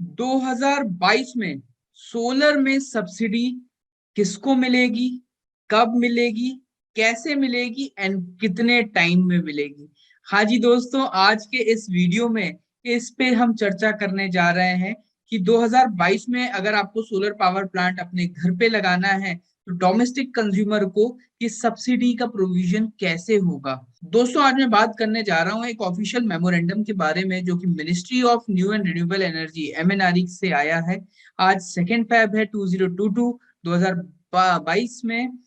2022 में सोलर में सब्सिडी किसको मिलेगी, कब मिलेगी, कैसे मिलेगी एंड कितने टाइम में मिलेगी। हाँ जी दोस्तों, आज के इस वीडियो में इस पे हम चर्चा करने जा रहे हैं कि 2022 में अगर आपको सोलर पावर प्लांट अपने घर पे लगाना है तो डोमेस्टिक कंज्यूमर को कि सब्सिडी का प्रोविजन कैसे होगा। दोस्तों, आज मैं बात करने जा रहा हूं एक ऑफिशियल मेमोरेंडम के बारे में जो कि ministry of new and renewable energy MNRE से आया है। आज 2 फेब है 2022 में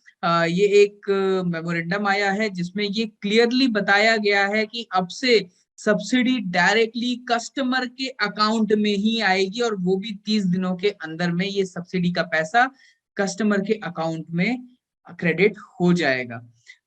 ये एक मेमोरेंडम आया है जिसमें ये क्लियरली बताया गया है कि अब से सब्सिडी डायरेक्टली कस्टमर के अकाउंट में ही आएगी और वो भी 30 दिनों के अंदर में ये सब्सिडी का पैसा कस्टमर के अकाउंट में क्रेडिट हो जाएगा।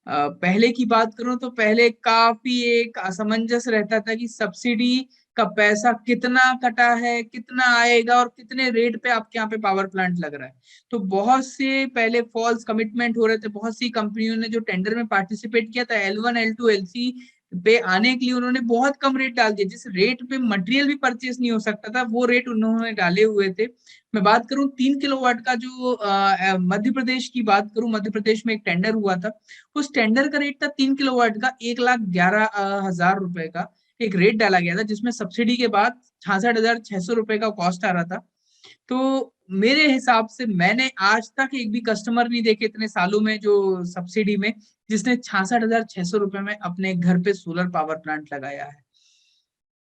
पहले की बात करूं तो पहले काफी एक असमंजस रहता था कि सब्सिडी का पैसा कितना कटा है, कितना आएगा और कितने रेट पे आपके यहाँ पे पावर प्लांट लग रहा है। तो बहुत से पहले फॉल्स कमिटमेंट हो रहे थे। बहुत सी कंपनियों ने जो टेंडर में पार्टिसिपेट किया था L1 L2 L3 पे आने के लिए उन्होंने बहुत कम रेट डाल दिया। जिस रेट पे मटेरियल भी परचेस नहीं हो सकता था वो रेट उन्होंने डाले हुए थे। मैं बात करूं 3 किलोवाट का जो मध्य प्रदेश की बात करूं, मध्य प्रदेश में एक टेंडर हुआ था। उस टेंडर का रेट था 3 किलोवाट का 1,11,000 रुपए का एक रेट डाला गया था जिसमें सब्सिडी के बाद 66,600 रुपए का कॉस्ट आ रहा था। तो मेरे हिसाब से मैंने आज तक एक भी कस्टमर नहीं देखे इतने सालों में जो सब्सिडी में जिसने 66,600 रुपए में अपने घर पे सोलर पावर प्लांट लगाया है।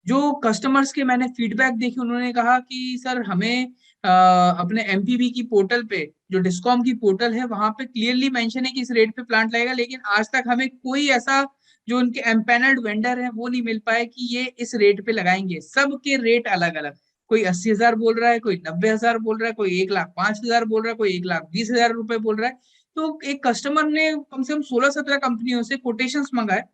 जो कस्टमर्स के मैंने फीडबैक देखे उन्होंने कहा कि सर हमें अपने एमपीबी की पोर्टल पे जो डिस्कॉम की पोर्टल है वहां पे क्लियरली मेंशन है कि इस रेट पे प्लांट लगेगा, लेकिन आज तक हमें कोई ऐसा जो उनके एम्पैनल्ड वेंडर है वो नहीं मिल पाया कि ये इस रेट पे लगाएंगे। सबके रेट अलग अलग, कोई 80,000 बोल रहा है, कोई 90,000 बोल रहा है, कोई 1,05,000 बोल रहा है, कोई 1,20,000 रुपए बोल रहा है। तो एक कस्टमर ने कम से कम 16-17 कंपनियों से कोटेशंस मंगाए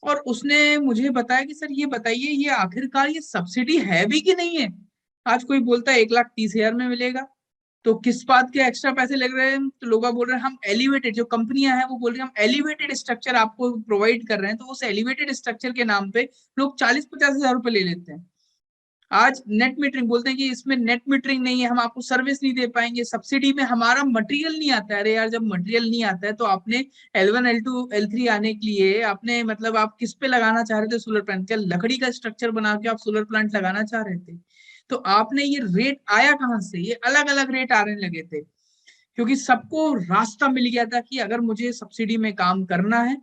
और उसने मुझे बताया कि सर ये बताइए ये आखिरकार ये सब्सिडी है भी कि नहीं है। आज कोई बोलता है 1,30,000 में मिलेगा, तो किस बात के एक्स्ट्रा पैसे लग रहे हैं। तो लोग बोल रहे हैं हम एलिवेटेड, जो कंपनियां हैं वो बोल रही हैं हम एलिवेटेड स्ट्रक्चर आपको प्रोवाइड कर रहे हैं। तो उस एलिवेटेड स्ट्रक्चर के नाम पे लोग 40-50 हजार रुपए ले लेते हैं। आज नेट मीटरिंग बोलते हैं कि इसमें नेट मीटरिंग नहीं है, हम आपको सर्विस नहीं दे पाएंगे, सब्सिडी में हमारा मटेरियल नहीं आता है। अरे यार, जब मटेरियल नहीं आता है तो आपने L1 L2 L3 आने के लिए आपने मतलब आप किस पे लगाना चाह रहे थे सोलर प्लांट? क्या लकड़ी का स्ट्रक्चर बना के आप सोलर प्लांट लगाना चाह रहे थे? तो आपने ये रेट आया कहाँ से? ये अलग अलग रेट आने लगे थे क्योंकि सबको रास्ता मिल गया था कि अगर मुझे सब्सिडी में काम करना है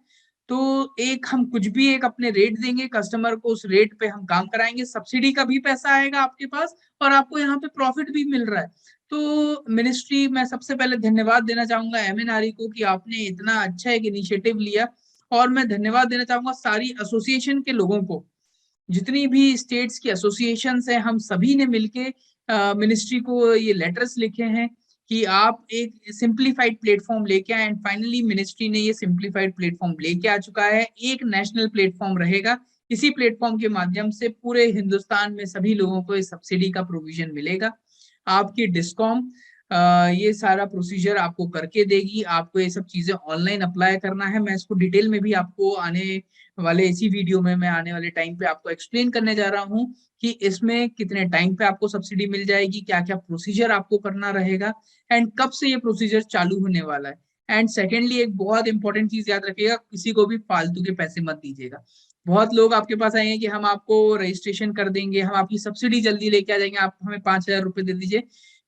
तो एक हम कुछ भी एक अपने रेट देंगे कस्टमर को, उस रेट पे हम काम कराएंगे, सब्सिडी का भी पैसा आएगा आपके पास और आपको यहाँ पे प्रॉफिट भी मिल रहा है। तो मिनिस्ट्री, मैं सबसे पहले धन्यवाद देना चाहूंगा एमएनआरई को कि आपने इतना अच्छा एक इनिशिएटिव लिया। और मैं धन्यवाद देना चाहूंगा सारी एसोसिएशन के लोगों को, जितनी भी स्टेट्स की एसोसिएशन है हम सभी ने मिलके मिनिस्ट्री को ये लेटर्स लिखे हैं कि आप एक सिंप्लीफाइड प्लेटफॉर्म लेके आए। एंड फाइनली मिनिस्ट्री ने ये सिंप्लीफाइड प्लेटफॉर्म लेके आ चुका है। एक नेशनल प्लेटफॉर्म रहेगा, इसी प्लेटफॉर्म के माध्यम से पूरे हिंदुस्तान में सभी लोगों को इस सब्सिडी का प्रोविजन मिलेगा। आपकी डिस्कॉम ये सारा प्रोसीजर आपको करके देगी। आपको ये सब चीजें ऑनलाइन अप्लाई करना है। मैं इसको डिटेल में भी आपको आने वाले इसी वीडियो में मैं आने वाले टाइम पे आपको एक्सप्लेन करने जा रहा हूँ कि इसमें कितने टाइम पे आपको सब्सिडी मिल जाएगी, क्या क्या प्रोसीजर आपको करना रहेगा एंड कब से ये प्रोसीजर चालू होने वाला है। एंड सेकेंडली एक बहुत इंपॉर्टेंट चीज याद रखिएगा, किसी को भी फालतू के पैसे मत दीजिएगा। बहुत लोग आपके पास आएंगे कि हम आपको रजिस्ट्रेशन कर देंगे, हम आपकी सब्सिडी जल्दी लेके आ जाएंगे, आप हमें 5,000 रुपए दे दीजिए।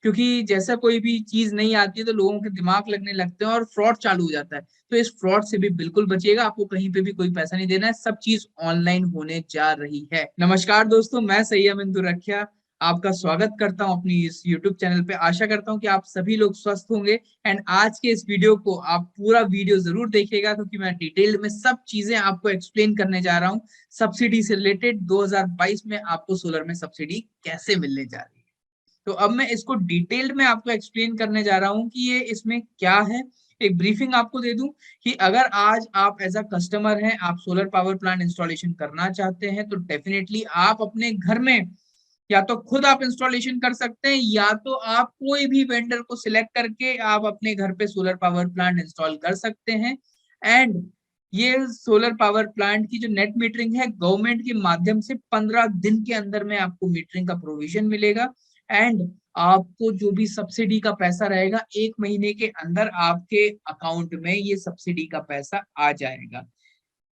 क्योंकि जैसा कोई भी चीज नहीं आती है तो लोगों के दिमाग लगने लगते हैं और फ्रॉड चालू हो जाता है। तो इस फ्रॉड से भी बिल्कुल बचिएगा। आपको कहीं पे भी कोई पैसा नहीं देना है, सब चीज ऑनलाइन होने जा रही है। नमस्कार दोस्तों, मैं सैयम इंदु रखिया आपका स्वागत करता हूं अपनी इस YouTube चैनल पे। आशा करता हूं कि आप सभी लोग स्वस्थ होंगे। एंड आज के इस वीडियो को आप पूरा वीडियो जरूर देखिएगा क्योंकि मैं डिटेल में सब चीजें आपको एक्सप्लेन करने जा रहा हूं। सब्सिडी से रिलेटेड 2022 में आपको सोलर में सब्सिडी कैसे मिलने जा रही है। तो अब मैं इसको डिटेल्ड में आपको एक्सप्लेन करने जा रहा हूं कि ये इसमें क्या है। एक ब्रीफिंग आपको दे दूं कि अगर आज आप एज अ कस्टमर हैं, आप सोलर पावर प्लांट इंस्टॉलेशन करना चाहते हैं तो डेफिनेटली आप अपने घर में या तो खुद आप इंस्टॉलेशन कर सकते हैं या तो आप कोई भी वेंडर को सिलेक्ट करके आप अपने घर पे सोलर पावर प्लांट इंस्टॉल कर सकते हैं। एंड ये सोलर पावर प्लांट की जो नेट मीटरिंग है गवर्नमेंट के माध्यम से 15 दिन के अंदर में आपको मीटरिंग का प्रोविजन मिलेगा। एंड आपको जो भी सब्सिडी का पैसा रहेगा 1 महीने के अंदर आपके अकाउंट में ये सब्सिडी का पैसा आ जाएगा।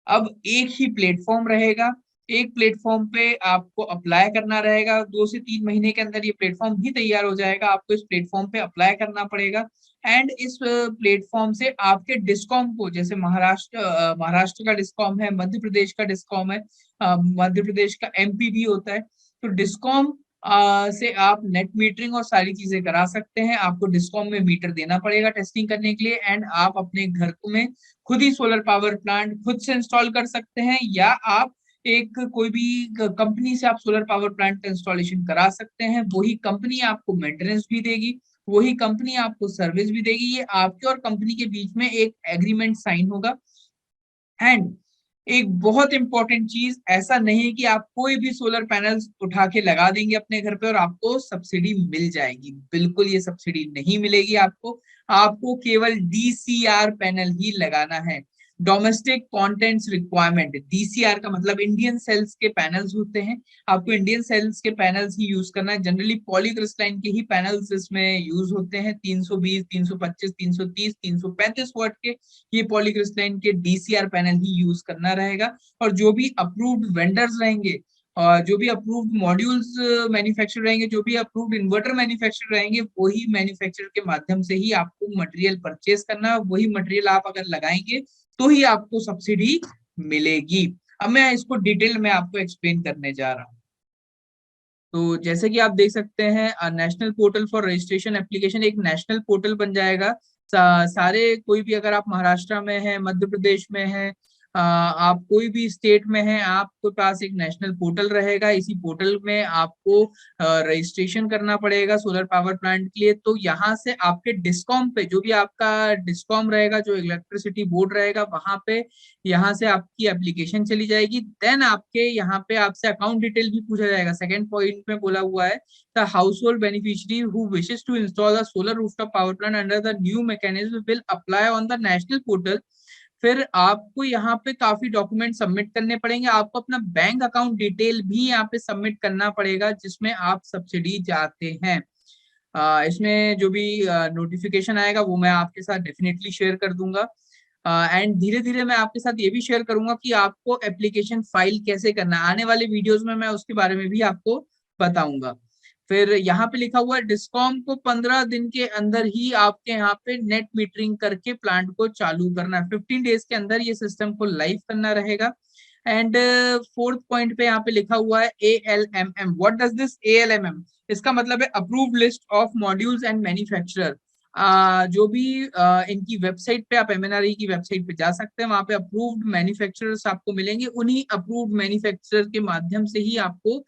अब एक ही प्लेटफॉर्म रहेगा, एक प्लेटफॉर्म पे आपको अप्लाई करना रहेगा, 2 से 3 महीने के अंदर ये प्लेटफॉर्म भी तैयार हो जाएगा, आपको इस प्लेटफॉर्म पे अप्लाई करना पड़ेगा एंड इस प्लेटफॉर्म से आपके डिस्कॉम को, जैसे महाराष्ट्र का डिस्कॉम है, मध्य प्रदेश का डिस्कॉम है, मध्य प्रदेश का एमपी भी होता है, तो डिस्कॉम से आप नेट मीटरिंग और सारी चीजें करा सकते हैं। आपको डिस्कॉम में मीटर देना पड़ेगा टेस्टिंग करने के लिए एंड आप अपने घर में खुद ही सोलर पावर प्लांट खुद से इंस्टॉल कर सकते हैं, या आप एक कोई भी कंपनी से आप सोलर पावर प्लांट का इंस्टॉलेशन करा सकते हैं। वही कंपनी आपको मेंटेनेंस भी देगी, वही कंपनी आपको सर्विस भी देगी। ये आपके और कंपनी के बीच में एक एग्रीमेंट साइन होगा। एंड एक बहुत इंपॉर्टेंट चीज, ऐसा नहीं है कि आप कोई भी सोलर पैनल्स उठा के लगा देंगे अपने घर पे और आपको सब्सिडी मिल जाएगी। बिल्कुल ये सब्सिडी नहीं मिलेगी आपको। आपको केवल डीसीआर पैनल ही लगाना है, डोमेस्टिक कंटेंट्स रिक्वायरमेंट। डीसीआर का मतलब इंडियन सेल्स के पैनल्स होते हैं, आपको इंडियन सेल्स के पैनल्स ही यूज करना है। जनरली पॉलीक्रिस्टलाइन के ही पैनल्स इसमें यूज होते हैं, 320, 325, 330, 335 वाट के ये पॉलीक्रिस्टलाइन के डीसीआर पैनल ही यूज करना रहेगा। और जो भी अप्रूव्ड वेंडर्स रहेंगे और जो भी अप्रूव्ड मॉड्यूल्स मैन्युफैक्चर रहेंगे, जो भी अप्रूव्ड इन्वर्टर मैन्युफैक्चर रहेंगे, वही मैन्युफैक्चर के माध्यम से ही आपको मटेरियल परचेज करना है। वही मटेरियल आप अगर लगाएंगे तो ही आपको सब्सिडी मिलेगी। अब मैं इसको डिटेल में आपको एक्सप्लेन करने जा रहा हूँ। तो जैसे कि आप देख सकते हैं, national portal for registration application एक नेशनल पोर्टल बन जाएगा। सारे कोई भी, अगर आप महाराष्ट्र में हैं, मध्य प्रदेश में हैं, आप कोई भी स्टेट में हैं, आपके पास एक नेशनल पोर्टल रहेगा। इसी पोर्टल में आपको रजिस्ट्रेशन करना पड़ेगा सोलर पावर प्लांट के लिए। तो यहाँ से आपके डिस्कॉम पे, जो भी आपका डिस्कॉम रहेगा, जो इलेक्ट्रिसिटी बोर्ड रहेगा, वहां पे यहाँ से आपकी एप्लीकेशन चली जाएगी। देन आपके यहाँ पे आपसे अकाउंट डिटेल भी पूछा जाएगा। सेकंड पॉइंट में बोला हुआ है, the household beneficiary who wishes to install a solar rooftop power plant under the new mechanism will apply on the national portal. फिर आपको यहाँ पे काफी डॉक्यूमेंट सबमिट करने पड़ेंगे। आपको अपना बैंक अकाउंट डिटेल भी यहाँ पे सबमिट करना पड़ेगा, जिसमें आप सब्सिडी चाहते हैं। इसमें जो भी नोटिफिकेशन आएगा वो मैं आपके साथ डेफिनेटली शेयर कर दूंगा। एंड धीरे धीरे मैं आपके साथ ये भी शेयर करूंगा कि आपको एप्लीकेशन फाइल कैसे करना है। आने वाले वीडियोस में मैं उसके बारे में भी आपको बताऊंगा। फिर यहाँ पे लिखा हुआ है, डिस्कॉम को 15 दिन के अंदर ही आपके यहाँ पे नेट मीटरिंग करके प्लांट को चालू करना है। 15 डेज के अंदर ये सिस्टम को लाइव करना रहेगा। एंड फोर्थ पॉइंट पे यहाँ पे लिखा हुआ है ALMM। What does this ALMM? इसका मतलब है approved list of modules and manufacturer. जो भी इनकी वेबसाइट पे, आप MNRE की वेबसाइट पे जा सकते हैं, वहां पे अप्रूव्ड मैन्युफैक्चरर्स आपको मिलेंगे। उन्हीं अप्रूव्ड मैन्युफैक्चरर के माध्यम से ही आपको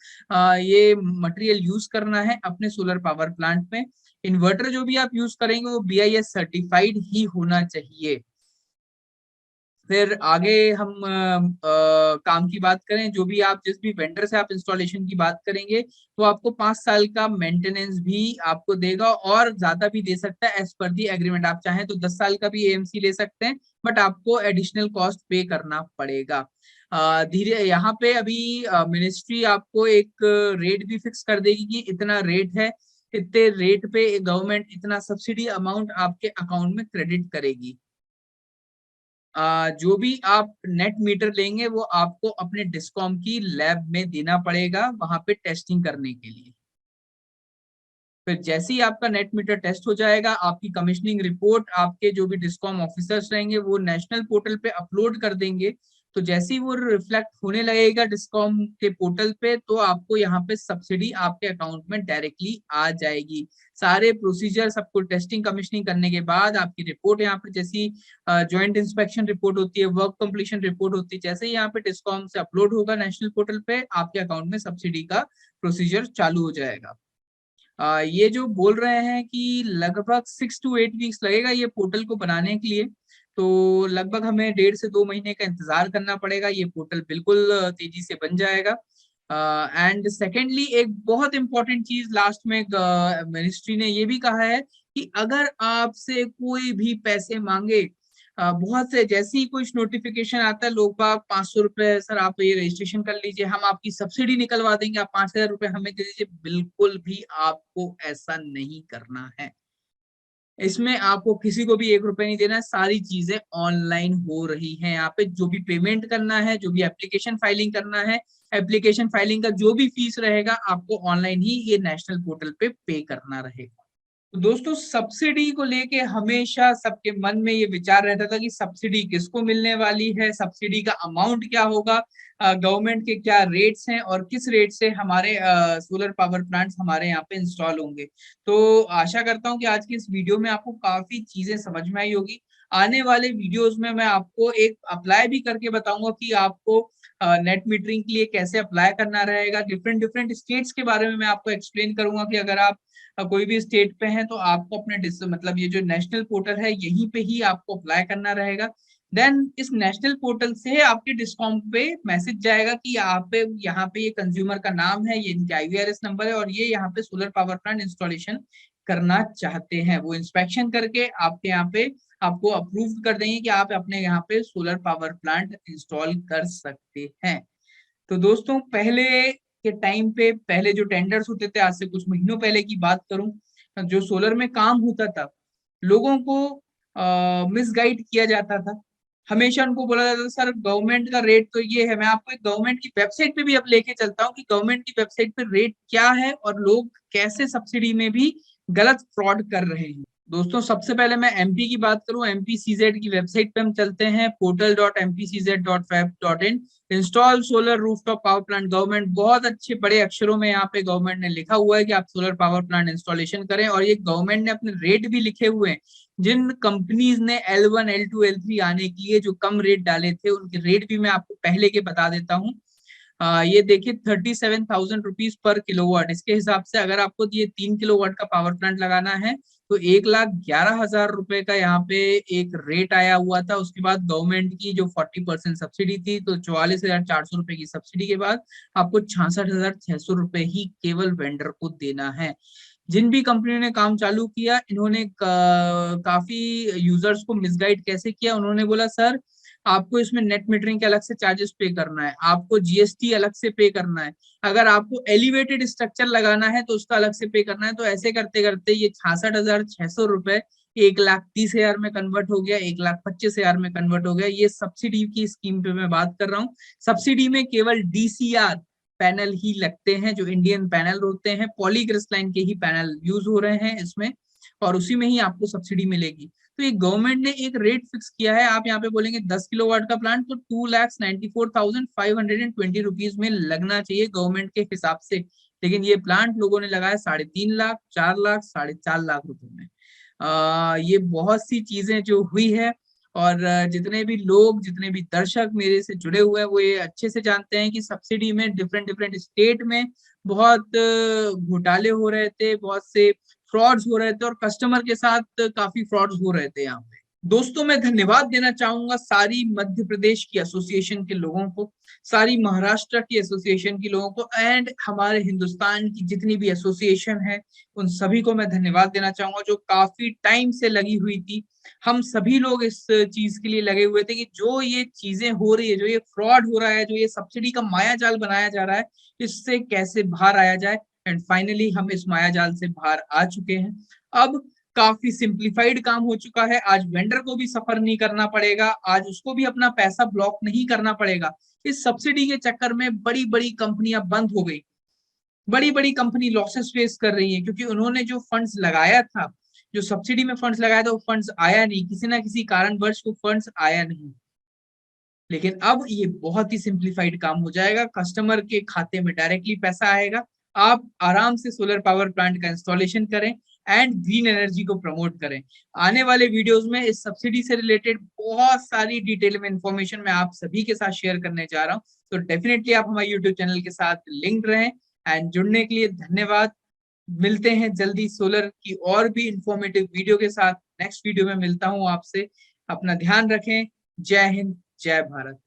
ये मटेरियल यूज करना है अपने सोलर पावर प्लांट में। इन्वर्टर जो भी आप यूज करेंगे वो BIS सर्टिफाइड ही होना चाहिए। फिर आगे हम काम की बात करें, जो भी आप जिस भी वेंडर से आप इंस्टॉलेशन की बात करेंगे, तो आपको 5 साल का मेंटेनेंस भी आपको देगा और ज्यादा भी दे सकता है एज पर दी एग्रीमेंट। आप चाहें तो 10 साल का भी AMC ले सकते हैं, बट आपको एडिशनल कॉस्ट पे करना पड़ेगा। धीरे यहाँ पे अभी मिनिस्ट्री आपको एक रेट भी फिक्स कर देगी कि इतना रेट है, इतने रेट पे गवर्नमेंट इतना सब्सिडी अमाउंट आपके अकाउंट में क्रेडिट करेगी। जो भी आप नेट मीटर लेंगे वो आपको अपने डिस्कॉम की लैब में देना पड़ेगा, वहां पे टेस्टिंग करने के लिए। फिर जैसे ही आपका नेट मीटर टेस्ट हो जाएगा, आपकी कमिश्निंग रिपोर्ट आपके जो भी डिस्कॉम ऑफिसर्स रहेंगे वो नेशनल पोर्टल पे अपलोड कर देंगे। तो जैसे ही वो रिफ्लेक्ट होने लगेगा डिस्कॉम के पोर्टल पे, तो आपको यहाँ पे सब्सिडी आपके अकाउंट में डायरेक्टली आ जाएगी। सारे प्रोसीजर, सबको टेस्टिंग कमिश्निंग करने के बाद आपकी रिपोर्ट यहाँ पे, जैसी ज्वाइंट इंस्पेक्शन रिपोर्ट होती है, वर्क कंप्लीशन रिपोर्ट होती है, जैसे ही यहाँ पे डिस्कॉम से अपलोड होगा नेशनल पोर्टल पे, आपके अकाउंट में सब्सिडी का प्रोसीजर चालू हो जाएगा। ये जो बोल रहे हैं कि लगभग 6 to 8 वीक्स लगेगा ये पोर्टल को बनाने के लिए, तो लगभग हमें 1.5 से 2 महीने का इंतजार करना पड़ेगा। ये पोर्टल बिल्कुल तेजी से बन जाएगा। एंड सेकेंडली, एक बहुत इंपॉर्टेंट चीज लास्ट में मिनिस्ट्री ने ये भी कहा है कि अगर आपसे कोई भी पैसे मांगे, बहुत से जैसे ही कुछ नोटिफिकेशन आता है, लोग बाग 500 रुपए, सर आप ये रजिस्ट्रेशन कर लीजिए, हम आपकी सब्सिडी निकलवा देंगे, आप 5,000 रुपए हमें दे दीजिए। बिल्कुल भी आपको ऐसा नहीं करना है। इसमें आपको किसी को भी 1 रुपए नहीं देना है। सारी चीजें ऑनलाइन हो रही हैं। यहाँ पे जो भी पेमेंट करना है, जो भी एप्लीकेशन फाइलिंग करना है, एप्लीकेशन फाइलिंग का जो भी फीस रहेगा, आपको ऑनलाइन ही ये नेशनल पोर्टल पे करना रहेगा। तो दोस्तों, सब्सिडी को लेके हमेशा सबके मन में ये विचार रहता था कि सब्सिडी किसको मिलने वाली है, सब्सिडी का अमाउंट क्या होगा, गवर्नमेंट के क्या रेट्स हैं और किस रेट से हमारे सोलर पावर प्लांट्स हमारे यहाँ पे इंस्टॉल होंगे। तो आशा करता हूँ कि आज की इस वीडियो में आपको काफी चीजें समझ में आई होगी। आने वाले वीडियोस में मैं आपको एक अप्लाई भी करके बताऊंगा कि आपको नेट मीटरिंग के लिए कैसे अप्लाई करना रहेगा। डिफरेंट डिफरेंट स्टेट्स के बारे में मैं आपको एक्सप्लेन करूंगा कि अगर आप कोई भी स्टेट पे है तो आपको अपने मतलब ये जो नेशनल पोर्टल है यहीं पे ही आपको अप्लाई करना रहेगा। देन इस नेशनल पोर्टल से आपके डिस्कॉम पे मैसेज जाएगा कि यहाँ पे ये कंज्यूमर का नाम है, ये इनके IVRS नंबर है और ये यहाँ पे सोलर पावर प्लांट इंस्टॉलेशन करना चाहते हैं। वो इंस्पेक्शन करके आपके यहाँ पे आपको अप्रूव कर देंगे कि आप अपने यहाँ पे सोलर पावर प्लांट इंस्टॉल कर सकते हैं। तो दोस्तों, पहले के टाइम पे पहले जो टेंडर्स होते थे, आज से कुछ महीनों पहले की बात करूं, जो सोलर में काम होता था, लोगों को मिसगाइड किया जाता था। हमेशा उनको बोला जाता था सर गवर्नमेंट का रेट तो ये है। मैं आपको एक गवर्नमेंट की वेबसाइट पे भी अब लेके चलता हूँ कि गवर्नमेंट की वेबसाइट पे रेट क्या है और लोग कैसे सब्सिडी में भी गलत फ्रॉड कर रहे हैं। दोस्तों, सबसे पहले मैं MP की बात करूं, MPCZ की वेबसाइट पे हम चलते हैं, portal.mpcz.fab.in। Install solar rooftop power plant government, बहुत अच्छे बड़े अक्षरों में यहाँ पे गवर्नमेंट ने लिखा हुआ है कि आप सोलर पावर प्लांट इंस्टॉलेशन करें। और ये गवर्नमेंट ने अपने रेट भी लिखे हुए हैं। जिन कंपनीज ने L1 L2 L3 आने के लिए जो कम रेट डाले थे, उनके रेट भी मैं आपको पहले के बता देता हूँ। ये देखिए 37,000 रुपीज पर किलोवाट। इसके हिसाब से अगर आपको ये 3 किलोवाट का पावर प्लांट लगाना है तो 1,11,000 रुपए का यहाँ पे एक रेट आया हुआ था। उसके बाद गवर्नमेंट की जो 40% सब्सिडी थी, तो 44,400 रुपए की सब्सिडी के बाद आपको 66,600 रुपए ही केवल वेंडर को देना है। जिन भी कंपनियों ने काम चालू किया, इन्होंने काफी यूजर्स को मिसगाइड कैसे किया। उन्होंने बोला सर आपको इसमें नेट मीटरिंग के अलग से चार्जेस पे करना है, आपको GST अलग से पे करना है, अगर आपको एलिवेटेड स्ट्रक्चर लगाना है तो उसका अलग से पे करना है। तो ऐसे करते करते ये 66,600 रुपए 1,30,000 में कन्वर्ट हो गया, 1,25,000 में कन्वर्ट हो गया। ये सब्सिडी की स्कीम पे मैं बात कर रहा हूँ। सब्सिडी में केवल DCR पैनल ही लगते हैं, जो इंडियन पैनल होते हैं, पॉलीक्रिस्टलाइन के ही पैनल यूज हो रहे हैं इसमें, और उसी में ही आपको सब्सिडी मिलेगी। तो ये गवर्नमेंट ने एक रेट फिक्स किया है। आप यहाँ पे बोलेंगे 10 किलोवाट का प्लांट तो 2,94,520 रुपीज में लगना चाहिए गवर्नमेंट के हिसाब से। लेकिन ये प्लांट लोगों ने लगाया 3.5 लाख, 4 लाख, 4.5 लाख रुपए में। ये बहुत सी चीजें जो हुई है। और जितने भी लोग, जितने भी दर्शक मेरे से जुड़े हुए हैं, वो ये अच्छे से जानते हैं कि सब्सिडी में डिफरेंट डिफरेंट स्टेट में बहुत घोटाले हो रहे थे, बहुत से फ्रॉड्स हो रहे थे और कस्टमर के साथ काफी फ्रॉड्स हो रहे थे यहाँ पे। दोस्तों, मैं धन्यवाद देना चाहूंगा सारी मध्य प्रदेश की एसोसिएशन के लोगों को, सारी महाराष्ट्र की एसोसिएशन के लोगों को, एंड हमारे हिंदुस्तान की जितनी भी एसोसिएशन है उन सभी को मैं धन्यवाद देना चाहूंगा, जो काफी टाइम से लगी हुई थी। हम सभी लोग इस चीज के लिए लगे हुए थे कि जो ये चीजें हो रही है, जो ये फ्रॉड हो रहा है, जो ये सब्सिडी का माया जाल बनाया जा रहा है, इससे कैसे बाहर आया जाए। एंड फाइनली हम इस माया जाल से बाहर आ चुके हैं। अब काफी सिंप्लीफाइड काम हो चुका है। आज वेंडर को भी सफर नहीं करना पड़ेगा, आज उसको भी अपना पैसा ब्लॉक नहीं करना पड़ेगा। इस सब्सिडी के चक्कर में बड़ी बड़ी कंपनियां बंद हो गई, बड़ी बड़ी कंपनी लॉसेस फेस कर रही है, क्योंकि उन्होंने जो फंड्स लगाया था, जो सब्सिडी में फंड्स लगाया था, वो फंड्स आया नहीं, किसी ना किसी कारणवश वो फंड्स आया नहीं। लेकिन अब ये बहुत ही सिंप्लीफाइड काम हो जाएगा, कस्टमर के खाते में डायरेक्टली पैसा आएगा। आप आराम से सोलर पावर प्लांट का इंस्टॉलेशन करें एंड ग्रीन एनर्जी को प्रमोट करें। आने वाले वीडियोस में इस सब्सिडी से रिलेटेड बहुत सारी डिटेल में इंफॉर्मेशन मैं आप सभी के साथ शेयर करने जा रहा हूं। तो डेफिनेटली आप हमारे यूट्यूब चैनल के साथ लिंक्ड रहें। एंड जुड़ने के लिए धन्यवाद। मिलते हैं जल्दी सोलर की और भी इंफॉर्मेटिव वीडियो के साथ। नेक्स्ट वीडियो में मिलता हूं आपसे। अपना ध्यान रखें। जय हिंद, जय भारत।